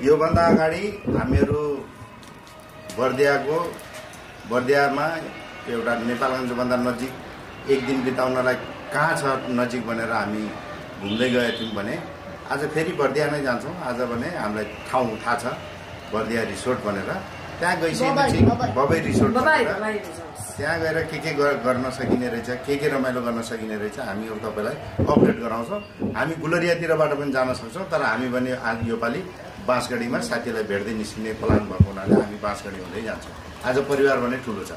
योभन्दा अगाडि हामीहरू बर्दियामा एउटा नेपालगञ्जभन्दा नजिक एक दिन बिताउनलाई कहाँ छ नजिक भनेर हामी घुम्दै गए थियौँ भने आज फेरि बर्दिया नै जान्छौँ। आज भने हामीलाई ठाउँ थाहा छ बर्दिया रिसोर्ट भनेर। त्यहाँ गइसकेपछि बबई रिसोर्ट त्यहाँ गएर के गर्न सकिने रहेछ, के रमाइलो गर्न सकिने रहेछ हामीहरू तपाईँलाई अपडेट गराउँछौँ। हामी गुलरियातिरबाट पनि जान सक्छौँ, तर हामी भने आज योपालि बाँसगढीमा साथीलाई भेट्दै निस्किने प्लान भएको हुनाले हामी बाँसगढी हुँदै जान्छौँ। आज परिवार भने ठुलो छ।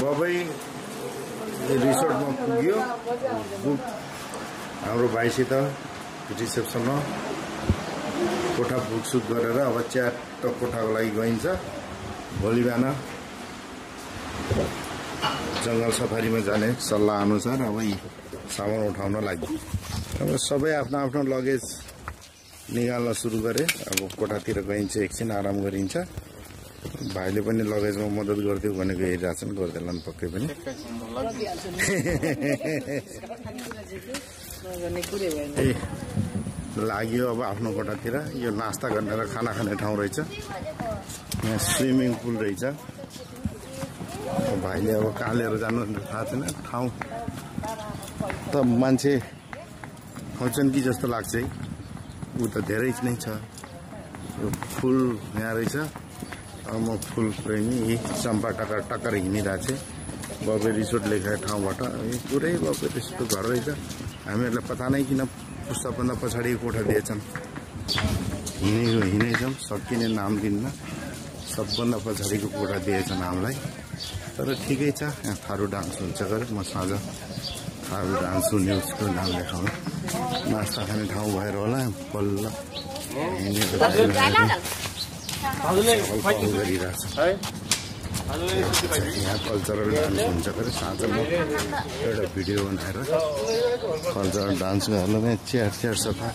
बबई रिसोर्टमा पुग्यो। हाम्रो भाइसित रिसेप्सनमा कोठा बुकसुक गरेर अब च्याट्ट कोठाको लागि गइन्छ। भोलि बिहान जङ्गल सफारीमा जाने सल्लाह अनुसार अब यी सामान उठाउन लागि अब सबै आफ्नो आफ्नो लगेज निकाल्न सुरु गरे। अब कोठातिर गइन्छ, एकछिन आराम गरिन्छ। भाइले पनि लगेजमा मद्दत गरिदियो भनेको हेरिरहेछन्, गर्दैनन् पक्कै पनि। लाग्यो अब आफ्नो कोठातिर। यो नास्ता गर्ने र खाना खाने ठाउँ रहेछ। यहाँ स्विमिङ पुल रहेछ। भाइले अब कहाँ लिएर जानु थाहा छैन। ठाउँ त मान्छे आउँछन् कि जस्तो लाग्छ है। ऊ त धेरै नै छ। यो फुल यहाँ रहेछ। अब म फुल प्रेमी चम्पा टक्कर हिँडिरहेको थिएँ बबई रिसोर्ट लेखेको ठाउँबाट। पुरै बबई रिसोर्टको घर रहेछ। हामीहरूलाई पता नै किन सबभन्दा पछाडि कोठा दिएछन्। हिँडेछौँ, सकिने नाम दिन्न। सबभन्दा पछाडिको कोठा दिएछन् हामीलाई। तर ठिकै छ। यहाँ थारू डान्स हुन्छ गरे। म साँझ थारू डान्स हुने उसको नाम लेखाउँ। नास्ता खाने ठाउँ भएर होला बल्ल गरिरहेछ। यहाँ कल्चरल डान्स हुन्छ गरे। साँझमा एउटा भिडियो बनाएर कल्चरल डान्स गर्नु चेयर सफा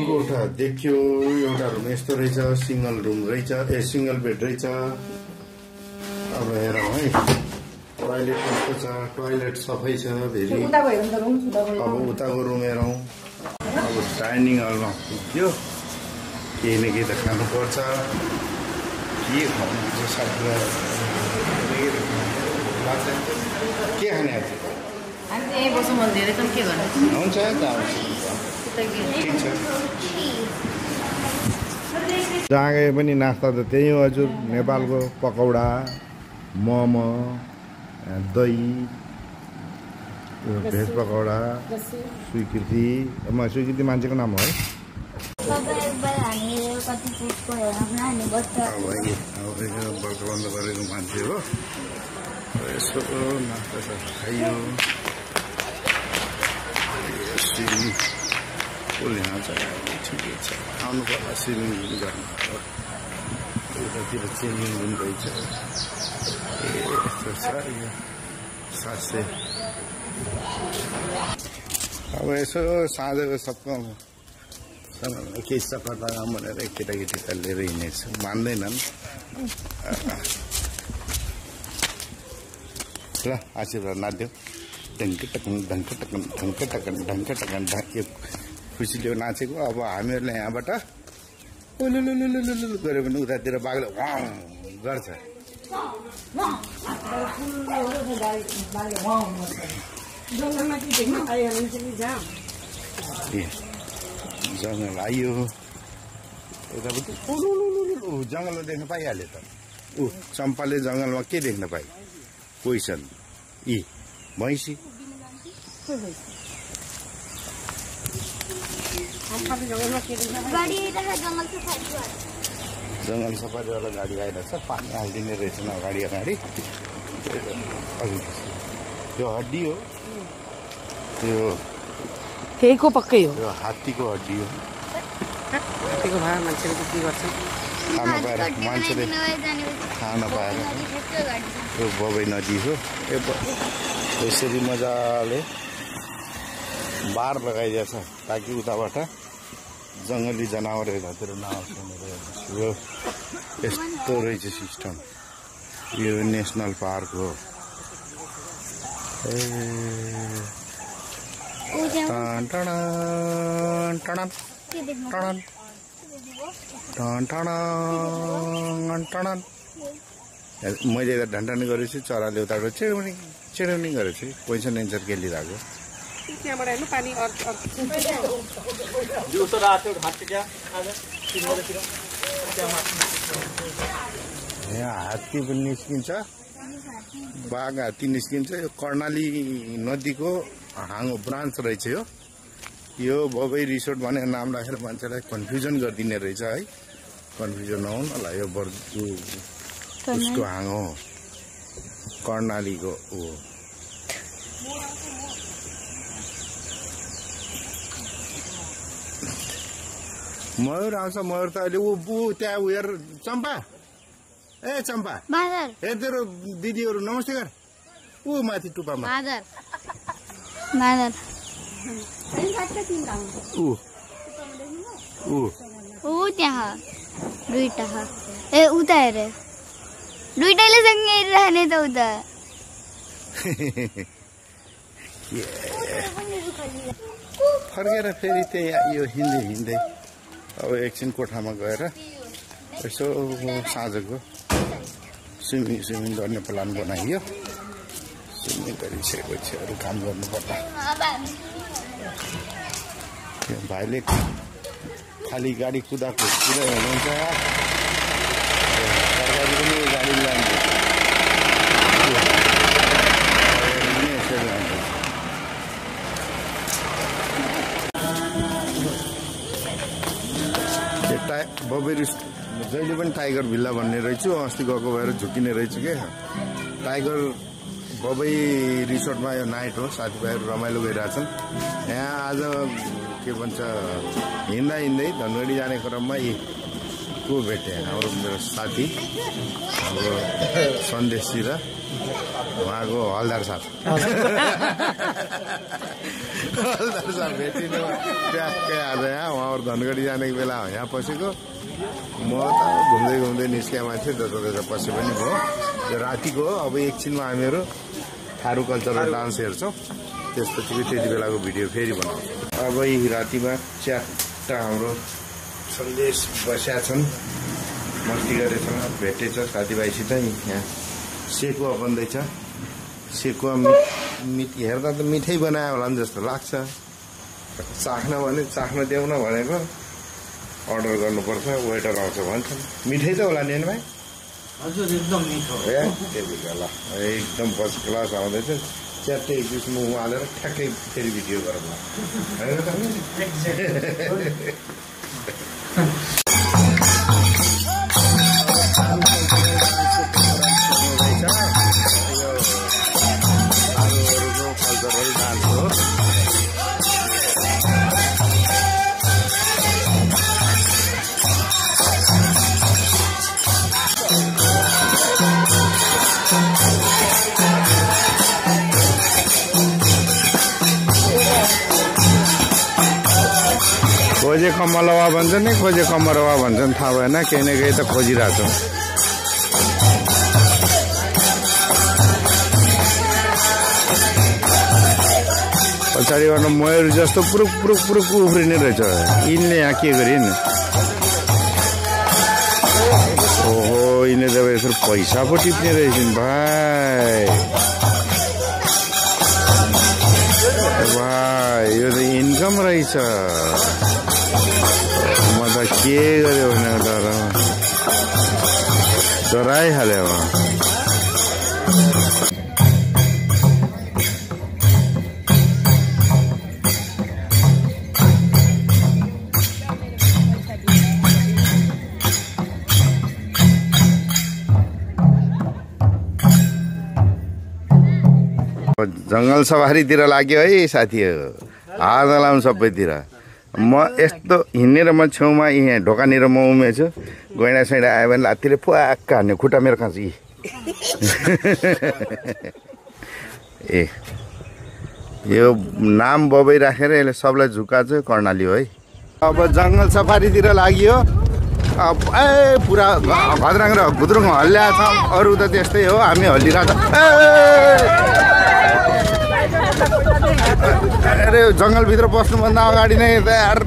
कोठा देख्यो। एउटा रुम यस्तो रहेछ। सिङ्गल रुम रहेछ। सिङ्गल बेड रहेछ। अब हेरौँ है टोइलेट कस्तो छ। टोइलेट सफै छ फेरि। अब उताको रुम हेरौँ। अब डाइनिङ हलमा पुग्यो। केही न केही त खानुपर्छ। के खानुपर्छ साथीलाई के खाने आज हुन्छ ठिक छ। जहाँ गए पनि नास्ता त त्यही हो हजुर। नेपालको पकौडा, मोमो, दही, भेज पकौडा, स्वीकृति मान्छेको नाम हो है। बर्खाबन्द गरेको मान्छे हो। यसो नास्ता खाइयो। स्विमिङ पुल यहाँ छ। ठिकै छ। आउनु पर्ला स्विमिङ पुल गर्नु। उतातिर स्विमिङ पुल रहेछ। यस्तो छ यो 700। अब यसो साँझको सबको केही चक्कर लगाऊँ भनेर केटाकेटी त लिएर हिँडेको छु। मान्दैनन्। ल आशीर्वाद नाच्यो। ढङ्क खुसीले नाचेको। अब हामीहरूले यहाँबाट उलुलुलुलुलु गऱ्यो भने उतातिर बाघले गर्छ। जङ्गल आयो। यतापट्टि जङ्गलमा देख्न पाइहाल्यो त चम्पाले जङ्गलमा के देख्न पाइ पोइसन भैँसी जङ्गल सफारीवाला गाडी आइरहेछ पानी हालिदिने रहेछ न अगाडि त्यो हड्डी हो त्यहीको पक्कै हो यो हात्तीको हड्डी हो हात्तीको भए मान्छेले के गर्छ खान पाएर मान्छेले खान पाएर यो बबई नदी हो यसरी मजाले बार लगाइदिएछ ताकि उताबाट जङ्गली जनावरहरू यतातिर नआओस् भनेर यो यस्तो रहेछ सिस्टम यो नेसनल पार्क हो मैले यता ढन्टन गरेपछि चराले उताबाट चिडाउने गरेपछि क्वेसन एन्सर खेलिरहेको त्यहाँबाट हेर्नु पानी यहाँ हात्ती पनि निस्किन्छ बाघ हात्ती निस्किन्छ यो कर्णाली नदीको हाँगो ब्रान्च रहेछ यो बबई रिसोर्ट भनेर नाम राखेर मान्छेलाई कन्फ्युजन गरिदिने रहेछ है कन्फ्युजन नहुनला यो उसको हाँगो कर्णालीको मयूर आउँछ मयूर त अहिले त्यहाँ उयो चम्पा ए चम्पा ए तेरो दिदीहरू नमस्ते गर माथि टुप्पामा त्यहाँ दुईटा ए उता हेरे दुईटैले सँगै हेरिरहने त उता फर्केर फेरि त्यही यो हिँड्दै अब एकछिन कोठामा गएर यसो साँझको स्विमिङ गर्ने प्लान बनाइयो स्विमिङ गरिसकेपछि अरू काम गर्नुपर्ला भाइले खालि गाडी कुदाइ हुनुहुन्छ सरकारी पनि गाडी ल्याउँछ बबई जहिले पनि टाइगर भिल्ला भन्ने रहेछु अस्ति गएको भएर झुकिने रहेछु क्या टाइगर बबई रिसोर्टमा यो नाइट हो साथीभाइहरू रमाइलो गरिरहेछन् यहाँ आज के भन्छ हिँड्दा धनगढी जाने क्रममा को भेटेँ हाम्रो मेरो साथी हाम्रो सन्देशी र उहाँको हलदार साहब भेटिनु ट्याक्कै आज यहाँ उहाँहरू धनगढी जाने बेला यहाँ पसेको म त घुम्दै निस्किया मान्छे जता पसे पनि भयो यो रातिको हो अब एकछिनमा हामीहरू थारू कल्चरल डान्स हेर्छौँ त्यसपछि त्यति बेलाको भिडियो फेरि बनाउँछौँ अब यी रातिमा च्याट्टा हाम्रो सन्देश बस्या छन् मस्ती गरेछन् भेटेछ साथीभाइसित यहाँ सेकुवा बन्दैछ सेकुवा मिठ हेर्दा त मिठै बनायो होला नि जस्तो लाग्छ चाख्न भने चाख्न देऊ न भनेको अर्डर गर्नुपर्छ वेटर आउँछ भन्छन् मिठै त होला नि भाइ हजुर एकदम मिठो ए त्यति बेला एकदम फर्स्ट क्लास आउँदैछ च्याट्टै एक दुई मुख हालेर ठ्याक्कै फेरि भिडियो गरौँ खोजे कमलवा भन्छन् नि खोजे कमरवा भन्छन् थाहा भएन केही न केही त खोजिरहेको छ पछाडिबाट मयूर जस्तो पुरुक पुरुक पुरुक उफ्रिने रहेछ यिनले यहाँ के गरिन् ओहो यिनले त यसो पैसा पो टिप्ने रहेछन् भाइ यो त इन्कम रहेछ अन्त के गर्यो भने डराइहाल्यो जङ्गल सफारीतिर लाग्यो है साथीहरू हात लाउनु सबैतिर म यस्तो हिँडेर म छेउमा यहाँ ढोकानिर म उमेछु गैँडा सैँडा आयो भने लात्तीले पुवाक्क हान्ने खुट्टा मेरो कहाँ छ ए यो नाम बबै राखेर यसले सबलाई झुकाएको छ कर्णाली हो है अब जङ्गल सफारीतिर लाग्यो ए पुरा घद्राङ र घुद्रुङ हल्ल्याएको छ अरू त त्यस्तै हो हामी हल्लिरहेको छ अरे जङ्गलभित्र पस्नुभन्दा अगाडि नै यार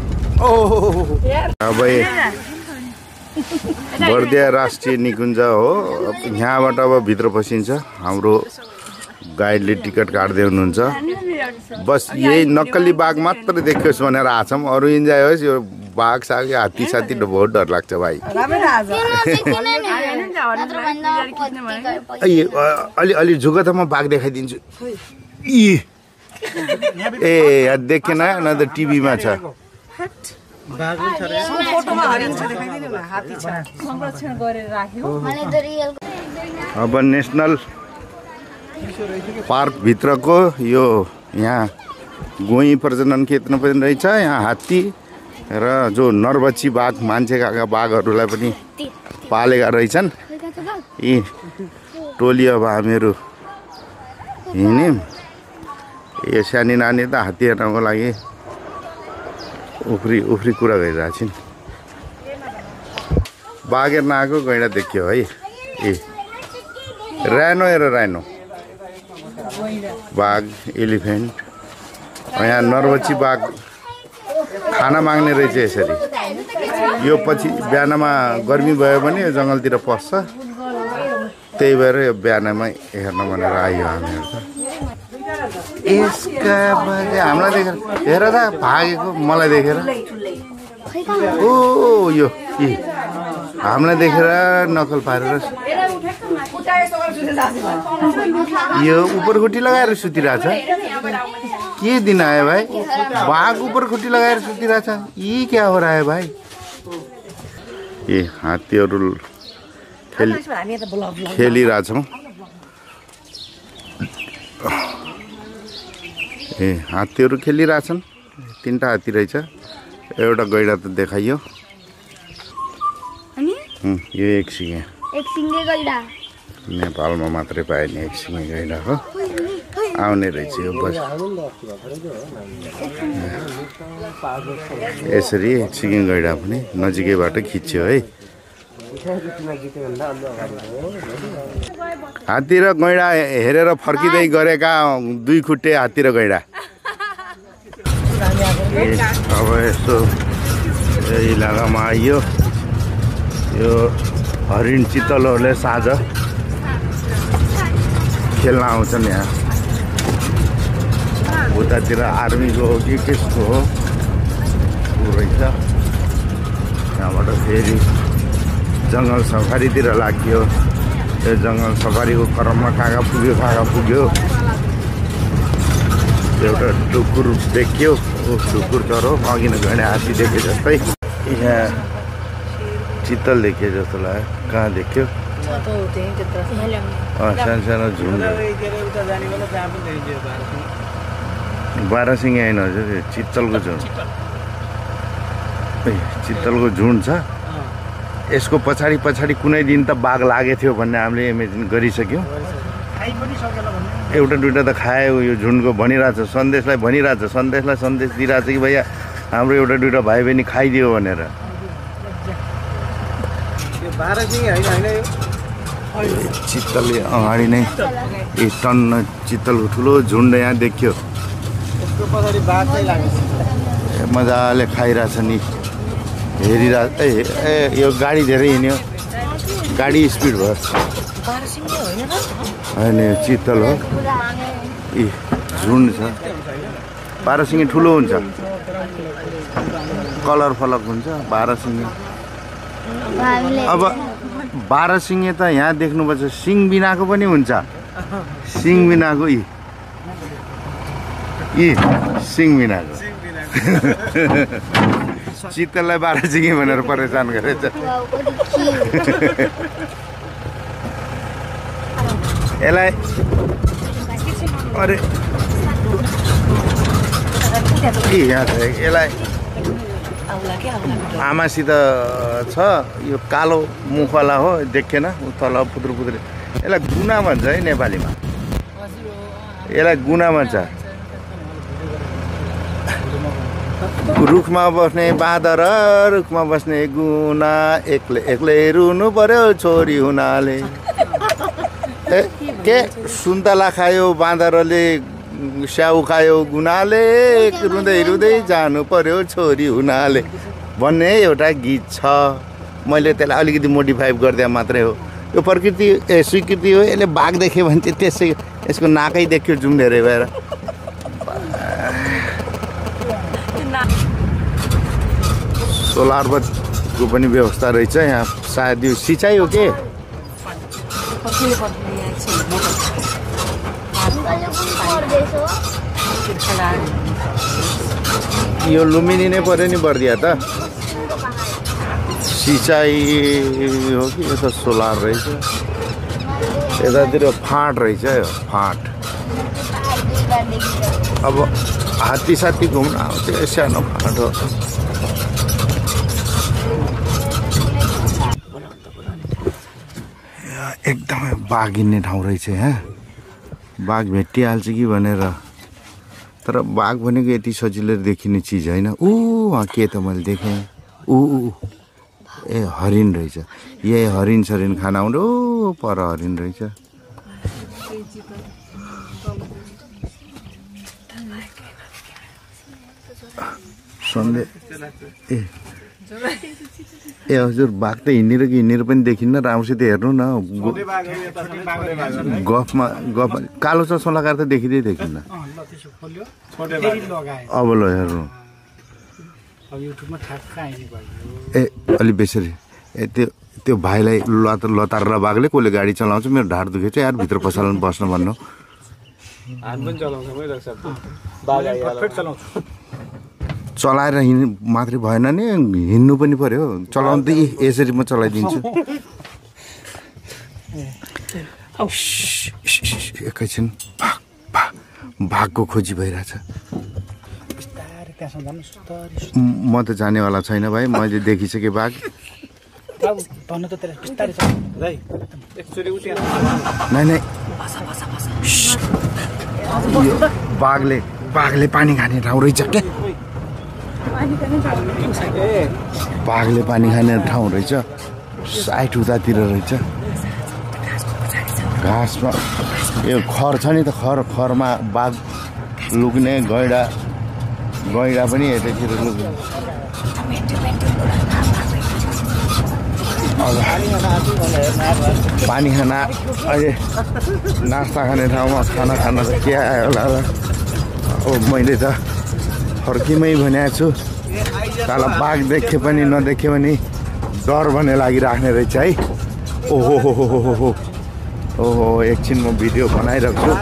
अब बर्दिया राष्ट्रिय निकुञ्ज हो यहाँबाट अब भित्र पसिन्छ हाम्रो गाइडले टिकट काट्दै हुनुहुन्छ बस यही नक्कली बाघ मात्र देखियोस् भनेर आछौँ अरू इन्जोय होस् यो बाघ साग हात्ती साथी बहुत डर लाग्छ भाइ अलि झुको त म बाघ देखाइदिन्छु ए देखेन न त टिभीमा छ अब नेसनल पार्क भित्रको यो यहाँ गोही प्रजनन केन्द्र पनि रहेछ यहाँ हात्ती र जो नरबच्ची बाघ मान्छेका बाघहरूलाई पनि पालेका रहेछन् यी टोली अब हामीहरू हिँड्यौँ यो सानी नानी त हात्ती हेर्नको लागि उफ्री कुरा गरिरहेको छिन् बाघ हेर्न आएको गैँडा देखियो है ए राइनो हेर राइनो बाघ एलिफेन्ट यहाँ नरबच्ची बाघ खाना माग्ने रहेछ यसरी यो पछि बिहानमा गर्मी भयो भने यो जङ्गलतिर पस्छ त्यही भएर यो बिहानमै हेर्न भनेर आयो हामीहरू त यसका हामीलाई देखेर हेर त भागेको मलाई देखेर ओ यो हामीलाई देखेर नकल पारेर यो उपरखुट्टी लगाएर सुतिरहेछ के दिन आयो भाइ बाघ उपरखुट्टी लगाएर सुतिरहेछ यी क्या हो रहा है भाइ ए हात्तीहरू खेलिरहेछौँ ए हात्तीहरू खेलिरहेछन् तीनटा हात्ती रहेछ एउटा गैँडा त देखाइयो यो एक सिङे गैँडा नेपालमा मात्रै पाइने एक सिङे गैँडा हो आउने रहेछ यो बस यसरी एक सिङे गैँडा पनि नजिकैबाट खिच्यो है हात्ती र गैँडा हेरेर फर्किँदै गरेका दुई खुट्टे हात्ती र गैँडा अब यस्तो इलाकामा आइयो यो हरिण चितलहरूले साँझ खेल्न आउँछन् यहाँ उतातिर आर्मीको हो कि केसको हो रहेछ त्यहाँबाट फेरि जङ्गल सफारीतिर लाग्यो त्यो जङ्गल सफारीको क्रममा कहाँ पुग्यो एउटा ढुकुर देखियो ढुकुर चरो अघि नै गैँडा हात्ती देखे जस्तै यहाँ चित्तल देख्यो जस्तो लाग्यो कहाँ देख्यो सानो सानो झुन्ड 12 सिङे होइन हजुर चित्तलको झुन्ड चित्तलको झुन्ड छ यसको पछाडि कुनै दिन त बाघ लागेको थियो भन्ने हामीले इमेजिन गरिसक्यौँ एउटा दुइटा त खायो यो झुन्डको भनिरहेछ सन्देशलाई सन्देश दिइरहेछ कि भैया हाम्रो एउटा दुइटा भाइ बहिनी खाइदियो भनेर चित्तलले अगाडि नै एक टन्न चित्तलको ठुलो झुन्ड यहाँ देखियो मजाले खाइरहेछ नि हेरिरहेछ ए यो गाडी धेरै हिँड्यो गाडी स्पिड भयो होइन चित्तल हो ए झुन्ड छ 12 सिङे ठुलो हुन्छ कलर फलक हुन्छ 12 सिङे। हामीले अब 12 सिङे त यहाँ देख्नुपर्छ, सिङ बिनाको पनि हुन्छ। सिङ बिनाको यी सिङ बिनाको चित्तलाई 12 सिङे भनेर परेशान गरेछ। यसलाई अरे यहाँ छ, यसलाई आमासित छ। यो कालो मुखवाला हो, देखेन तल पुत्रो पुत्री। यसलाई गुना भन्छ है नेपालीमा, यसलाई गुना भन्छ। रुखमा बस्ने बाँदर, रुखमा बस्ने गुना, एक्लै एक्लै रुनु पर्यो छोरी हुनाले। ए के सुन्तला खायो बाँदरले, स्याउ खायो गुनाले, रुँदै रुँदै जानु पर्यो छोरी हुनाले भन्ने एउटा गीत छ। मैले त्यसलाई अलिकति मोडिफाई गरिदिए मात्रै हो। यो प्रकृति स्वीकृति हो। यसले बाघ देख्यो भने चाहिँ त्यसै यसको नाकै देख्यो जुम्डेरै भएर। सोलर बत्तीको पनि व्यवस्था रहेछ यहाँ। सायद यो सिँचाइ हो के? यो लुम्बिनी नै पर्यो नि बर्दिया त। सिँचाइ हो कि यो त सोलर रहेछ। यतातिर फाँट रहेछ, यो फाँट। अब हात्ती साथी घुम्न आउँछ, सानो फाँट हो। एकदमै बाघ हिँड्ने ठाउँ रहेछ यहाँ। बाघ भेटिहाल्छ कि भनेर, तर बाघ भनेको यति सजिलो देखिने चिज होइन। के त मैले देखेँ। ए हरिण रहेछ। यही हरिण सरिण खान आउँदो पर हरिण रहेछ। सन्डे ए हजुर, बाघ त हिँडेर कि हिँडेर पनि देखिन्न। राम्रोसित हेर्नु न। गफमा कालो चस्मा लगाएर त देखिँदै देखिन्न। अब ल हेर्नु। ए अलि बेसरी त्यो भाइलाई लतारेर बाघले कसले गाडी चलाउँछ, मेरो ढाड दुखेछ यार, भित्र पसलमा बस्न भन्नु। चलाएर मात्रै भएन नि, हिँड्नु पनि पर्यो। चलाउनु त यसरी म चलाइदिन्छु। एकैछिन बाघको खोजी भइरहेछ। म त जानेवाला छैन भाइ, मैले देखिसकेँ बाघ। नै बाघले पानी खाने ठाउँ रहेछ क्या। बाघले पानी खाने ठाउँ रहेछ। साइड उतातिर रहेछ। घाँसमा यो खर छ नि त, खरमा बाघ लुक्ने। गैडा पनि यतैतिर लुक्ने। पानी खाना अहिले नास्ता खाने ठाउँमा खाना खान त के आयो होला। अब मैले त फर्कीमै भनेको छु, तर बाघ देखे पनि नदेखे पनि डर भन्ने लागिराख्ने रहेछ है। ओहो एकछिन म भिडियो बनाइरहेको छु।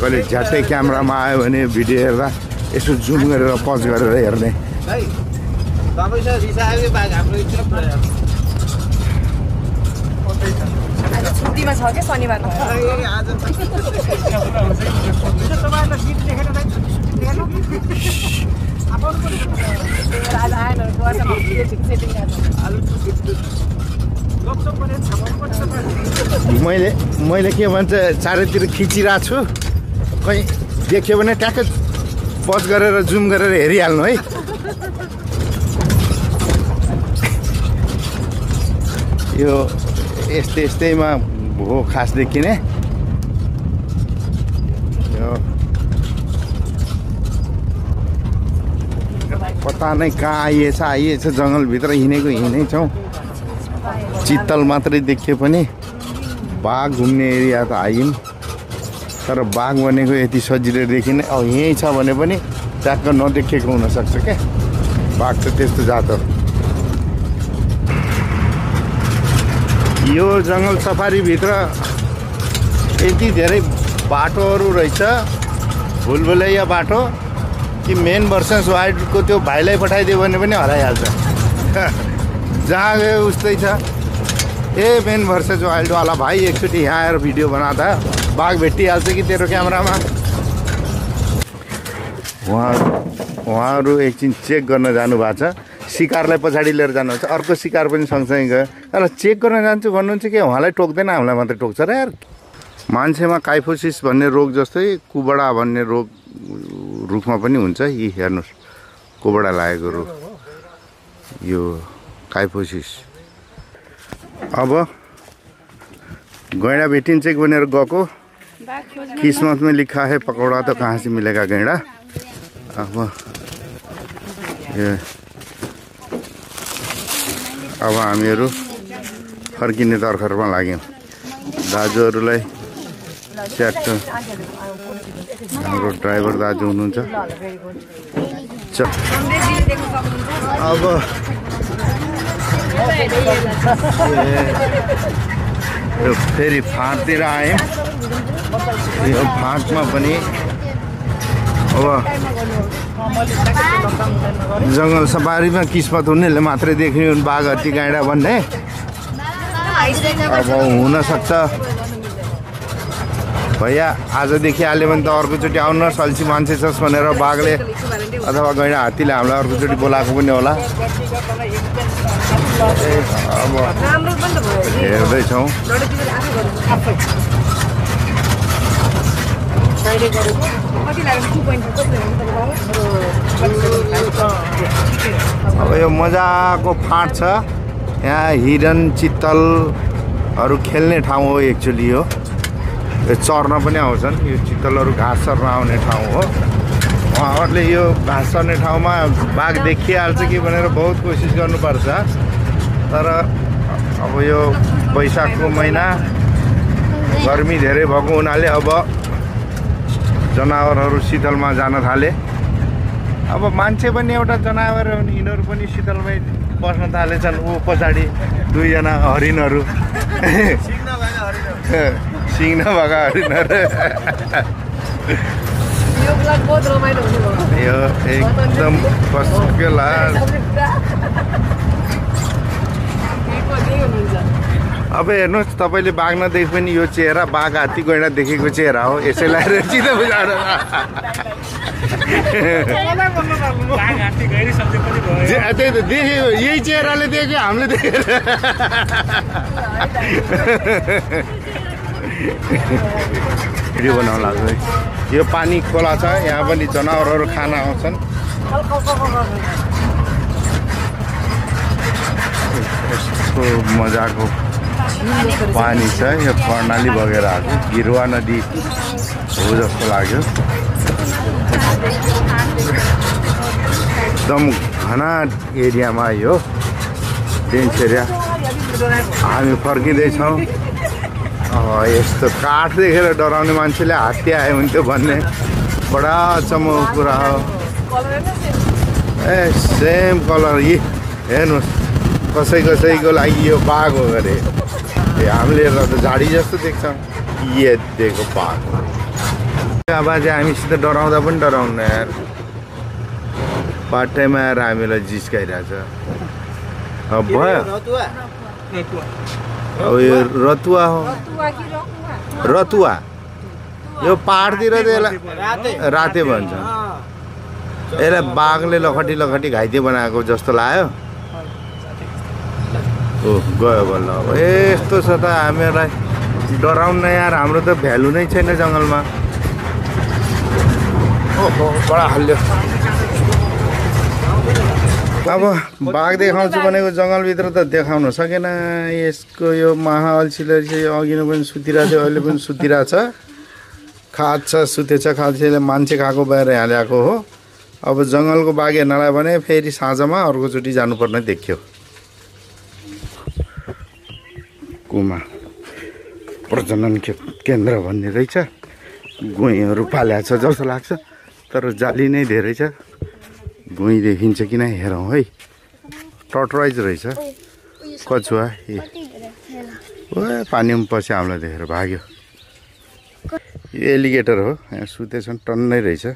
कहिले झ्याट्टै क्यामेरामा आयो भने भिडियो हेर्दा यसो जुम गरेर पज गरेर हेर्ने। छुट्टीमा छ क्या शनिबार। मैले के भन्छ चारैतिर खिचिरहेको छु। कहीँ देख्यो भने ट्याक्कै पज गरेर जुम गरेर हेरिहाल्नु है। यो यस्तैमा हो खास देखिने। पता नै कहाँ आइएछ जङ्गलभित्र हिँडेछौँ। चित्तल मात्रै देखिए पनि बाघ घुम्ने एरिया त आइन्, तर बाघ भनेको यति सजिलो देखिने। अब यहीँ छ भने पनि ट्याक्क नदेखेको हुनसक्छ क्या। बाघ त त्यस्तो जात हो। यो जङ्गल सफारीभित्र यति धेरै बाटोहरू रहेछ, भुलभुलैया बाटो कि मेन भर्सेस वाइल्डको त्यो भाइलाई पठाइदियो भने पनि हराइहाल्छ। जहाँ गयो उस्तै छ। ए मेन भर्सेस वाइल्डवाला भाइ एकचोटि यहाँ आएर भिडियो बनाउँदा बाघ भेटिहाल्छ कि तेरो क्यामेरामा। उहाँहरू एकछिन चेक गर्न जानुभएको छ। शिकारलाई पछाडि लिएर जानुहुन्छ, अर्को शिकार पनि सँगसँगै गयो। तर चेक गर्न जान्छु भन्नुहुन्छ कि उहाँलाई टोक्दैन, हामीलाई मात्रै टोक्छ र यार। मान्छेमा काइफोसिस भन्ने रोग जस्तै कुबडा भन्ने रोग रुखमा पनि हुन्छ। यी हेर्नुहोस्, कुबडा लागेको रुख यो काइफोसिस। अब गैँडा भेटिन्छ कि भनेर गएको, किस्मत में लिखा है पकौड़ा तो कहाँ से मिलेगा गैँडा। अब हामीहरू फर्किने तर्खरमा लाग्यौँ। दाजुहरूलाई च्याट्ट हाम्रो ड्राइभर दाजु हुनुहुन्छ। अब यो फेरि फाँटतिर आयौँ। यो फाँटमा पनि अब जङ्गल सफारीमा किस्मत हुनेले मात्रै देख्ने बाघ हात्ती गैँडा भन्ने। अब हुनसक्छ भैया आजदेखि हाल्यो भने त अर्कोचोटि आउनु न, सल्ची मान्छे छस् भनेर बाघले अथवा गैँडा हात्तीले हामीलाई अर्कोचोटि बोलाएको पनि होला। अब हेर्दैछौँ। अब यो मजाको फाँट छ। यहाँ हिरन चित्तलहरू खेल्ने ठाउँ हो। एक्चुअली यो चर्न पनि आउँछन्। यो चित्तलहरू घाँस चर्न आउने ठाउँ हो। उहाँहरूले यो घाँस चर्ने ठाउँमा बाघ देखिहाल्छ कि भनेर बहुत कोसिस गर्नुपर्छ। तर अब यो वैशाखको महिना गर्मी धेरै भएको हुनाले अब जनावरहरू शीतलमा जान थाले। अब मान्छे पनि एउटा जनावर हो, यिनीहरू पनि शीतलमै बस्न थालेछन्। ऊ पछाडि दुईजना हरिणहरू, सिङ नभएका हरिणहरू। यो एकदम कसकेला। अब हेर्नुहोस्, तपाईँले बाघ नदेखे पनि यो चेहरा बाघ हात्ती गैँडा देखेको चेहरा हो। यसैलाई चित्त बुझाएर त्यही त देखेको, यही चेहराले देख्यो, हामीले देखेर। भिडियो बनाउन लाग्यो। यो पानी खोला छ, यहाँ पनि जनावरहरू खान आउँछन्। यस्तो मजाको पानी छ। यो कर्णाली बगेर आएको गिरुवा नदी हो जस्तो लाग्यो। एकदम घना एरियामा यो डेन्स एरिया। हामी फर्किँदैछौँ। यस्तो काठ देखेर डराउने मान्छेले हात्ती आयो भने त्यो भन्ने बडा अचम्मको कुरा हो। ए सेम कलर। यी हेर्नुहोस्, कसैको लागि यो बाघ हो अरे। हामीले हेर्दा त झाडी जस्तो देख्छौँ। ये दिएको बाघ हो। अब चाहिँ हामीसित डराउँदा पनि डराउनु यार। बाटैमा आएर हामीलाई जिस्काइरहेछ। अब भयो। अब यो रतुवा हो। रतुवा यो पाहाडतिर त यसलाई राते भन्छ। यसलाई बाघले लखटी घाइते बनाएको जस्तो लाग्यो। ओ गयो बल्ल। अब यस्तो छ त हामीहरूलाई डराउन यार। हाम्रो त भ्यालु नै छैन जङ्गलमा। ओहो बडा हाल्यो। अब बाघ देखाउँछु भनेको जङ्गलभित्र त देखाउन सकेन। यसको यो महाअल्छीले चाहिँ अघि नै पनि सुतिरहेको थियो, अहिले पनि सुतिरहेछ। खान्छ, सुतेछ, खान्छले मान्छे खाएको भएर यहाँ ल्याएको हो। अब जङ्गलको बाघ हेर्नलाई भने फेरि साँझमा अर्कोचोटि जानुपर्ने देखियो। कुमा प्रजनन केन्द्र भन्ने रहेछ। गुइँहरू पाल्या छ जस्तो लाग्छ, तर जाली नै धेरै छ। भुइँ देखिन्छ कि नै हेरौँ है। टर्टराइज रहेछ कछुवा। ए ओ पानीमा पछि हामीलाई देखेर भाग्यो। यो एलिगेटर हो, यहाँ सुतेछन्, टन्नै रहेछ।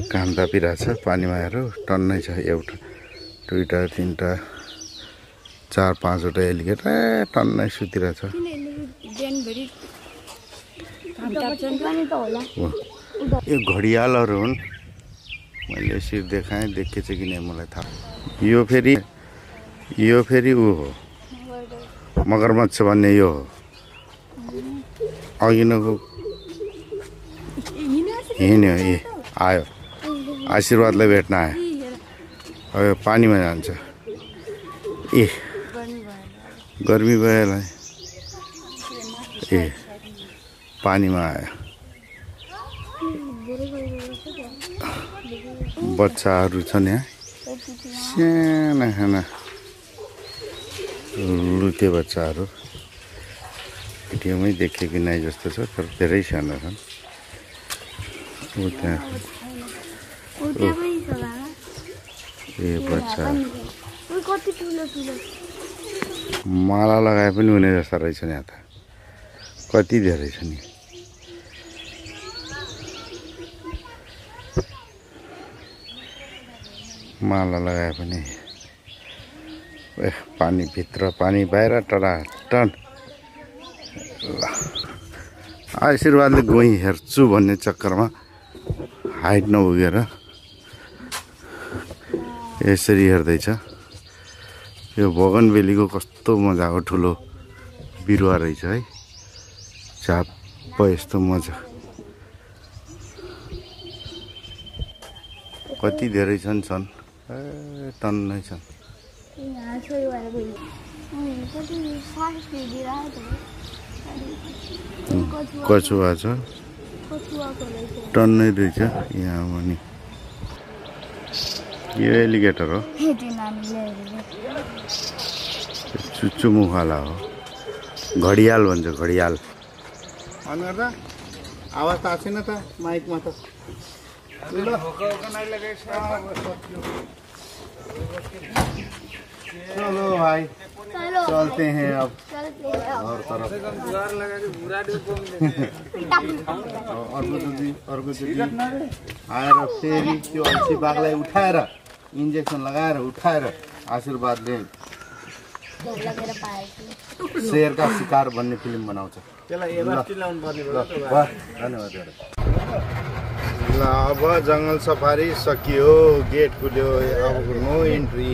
घाम तापिरहेछ पानीमा हेर, टन्नै छ। एउटा दुईवटा तिनवटा चार पाँचवटा एलिगेटर टन्नै सुतिरहेछ। यो घडियालहरू हुन्, मैले यसरी देखाएँ, देखेछ कि नै मलाई थाहा। यो फेरि ऊ हो मगरमच्छ भन्ने यो हो। अघिनको हिँड्यो, ए आयो आशीर्वादलाई भेट्न आयो। अब यो पानीमा जान्छ। ए गर्मी भएलाई ए पानीमा आयो। बच्चाहरू छन् यहाँ, साना साना लुते बच्चाहरू। भिडियोमै देखेँ कि नै जस्तो छ, तर धेरै सानो छन्। त्यहाँ ए बच्चा माला लगाए पनि हुने जस्ता रहेछन् यहाँ त। कति धेरै छ नि। माला लगाए पनि पानी भित्र पानी बाहिर टडा टन। आशीर्वादले गई हेर्छु भन्ने चक्करमा हाइट नपुगेर यसरी हेर्दैछ। यो बगनबेलीको कस्तो मजाको ठुलो बिरुवा रहेछ है। चाप यस्तो मजा। कति धेरै छन् टन्नै छन्। कछुवा छ टन्नै रहेछ यहाँ पनि। यो एलिगेटर हो, चुच्चु मुखाला हो। घडियाल भन्छ, घडियाल। अनुहार त आवाज त आएन त माइकमा त। चलो भाई चलते हैं अब और तरफ। अर्कोचोटि आएर फेरि त्यो अल्छी बाघलाई उठाएर इन्जेक्सन लगाएर उठाएर आशीर्वादले शेरका शिकार भन्ने फिल्म बनाउँछ। धन्यवाद। ल अब जङ्गल सफारी सकियो, गेट खुल्यो, अब नो इन्ट्री।